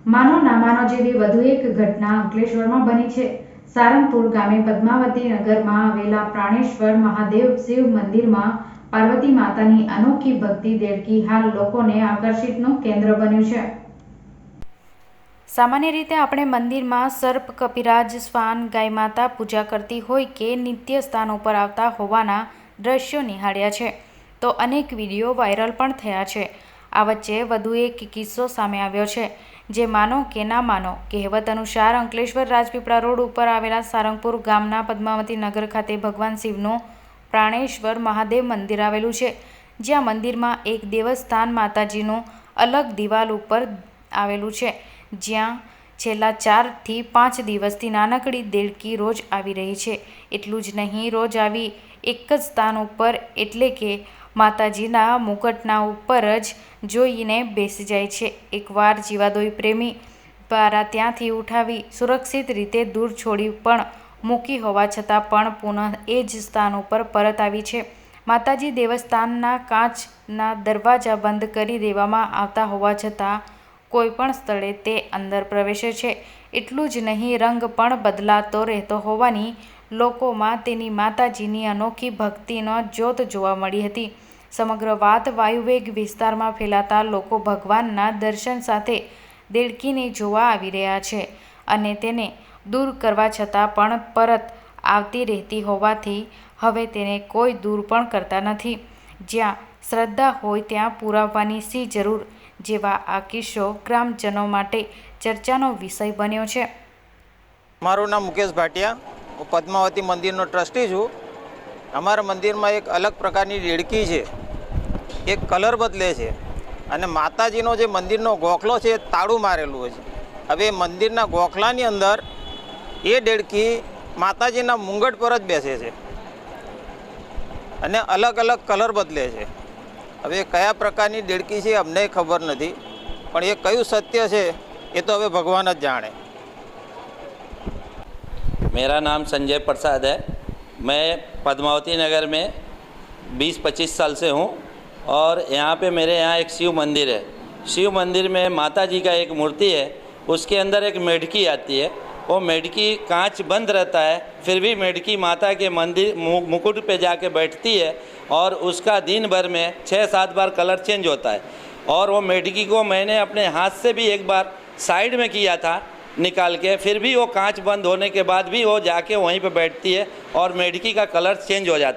માનો ના માનો જેવી વધુ એક ઘટના અંકલેશ્વરમાં બની છે। સારંગપુર ગામે પદ્માવતી નગરમાં આવેલા પ્રાણેશ્વર મહાદેવ શિવ મંદિરમાં પાર્વતી માતાની અનોખી ભક્તિ દેડકી હાલ લોકોને આકર્ષિતનું કેન્દ્ર બન્યું છે। સામાન્ય રીતે આપણે મંદિરમાં સર્પ, કપિરાજ, શ્વાન, ગાય માતા પૂજા કરતી હોય કે નિત્ય સ્થાન ઉપર આવતા હોવાના દ્રશ્યો નિહાળ્યા છે, તો અનેક વિડીયો વાયરલ પણ થયા છે। આ વચ્ચે વધુ એક કિસ્સો સામે આવ્યો છે, જે માનો કે ના માનો કહેવત અનુસાર અંકલેશ્વર રાજપીપળા રોડ ઉપર આવેલા સારંગપુર ગામના પદ્માવતી નગર ખાતે ભગવાન શિવનું પ્રાણેશ્વર મહાદેવ મંદિર આવેલું છે, જ્યાં મંદિરમાં એક દેવસ્થાન માતાજીનું અલગ દિવાલ ઉપર આવેલું છે, જ્યાં છેલ્લા 4 થી 5 દિવસથી નાનકડી દેડકી રોજ આવી રહી છે। એટલું જ નહીં, રોજ આવી એક જ સ્થાન ઉપર એટલે કે માતાજીના મુગટના ઉપર જ જોઈને બેસી જાય છે। એકવાર જીવાદોઈ પ્રેમી દ્વારા ત્યાંથી ઉઠાવી સુરક્ષિત રીતે દૂર છોડી પણ મૂકી હોવા છતાં પણ પુનઃ એ જ સ્થાન ઉપર પરત આવી છે। માતાજી દેવસ્થાનના કાચના દરવાજા બંધ કરી દેવામાં આવતા હોવા છતાં કોઈ પણ સ્થળે તે અંદર પ્રવેશે છે। એટલું જ નહીં, રંગ પણ બદલાતો રહેતો હોવાની લોકોમાં તેની માતાજીની અનોખી ભક્તિનો જોત જોવા મળી હતી। સમગ્ર વાત વાયુવેગ વિસ્તારમાં ફેલાતા લોકો ભગવાનના દર્શન સાથે દેડકીને જોવા આવી રહ્યા છે અને તેને દૂર કરવા છતાં પણ પરત આવતી રહેતી હોવાથી હવે તેને કોઈ દૂર પણ કરતા નથી। જ્યાં શ્રદ્ધા હોય ત્યાં પુરાવાની શી જરૂર જેવા આ કિસ્સો ગ્રામજનો માટે ચર્ચાનો વિષય બન્યો છે। મારું નામ મુકેશ ભાટિયા, હું પદ્માવતી મંદિરનો ટ્રસ્ટી છું। અમારા મંદિરમાં એક અલગ પ્રકારની દેડકી છે, એક કલર બદલે છે અને માતાજીનો જે મંદિરનો ગોખલો છે એ તાળું મારેલું હોય છે। હવે મંદિરના ગોખલાની અંદર એ દેડકી માતાજીના મુંગટ પર જ બેસે છે અને અલગ અલગ કલર બદલે છે। હવે કયા પ્રકારની દેડકી છે અમને ખબર નથી, પણ એ કયું સત્ય છે એ તો હવે ભગવાન જ જાણે। मेरा नाम संजय प्रसाद है। मैं पद्मावती नगर में 20-25 साल से हूँ और यहाँ पे मेरे यहाँ एक शिव मंदिर है। शिव मंदिर में माता जी का एक मूर्ति है, उसके अंदर एक मेढकी आती है। वो मेढकी कांच बंद रहता है, फिर भी मेढकी माता के मंदिर मुकुट पे जाके बैठती है और उसका दिन भर में 6-7 बार कलर चेंज होता है। और वो मेढकी को मैंने अपने हाथ से भी एक बार साइड में किया था निकाल के, फिर भी वो कांच बंद होने के बाद भी वो जाके वहीं पे बैठती है और मेढकी का कलर चेंज हो जाता है।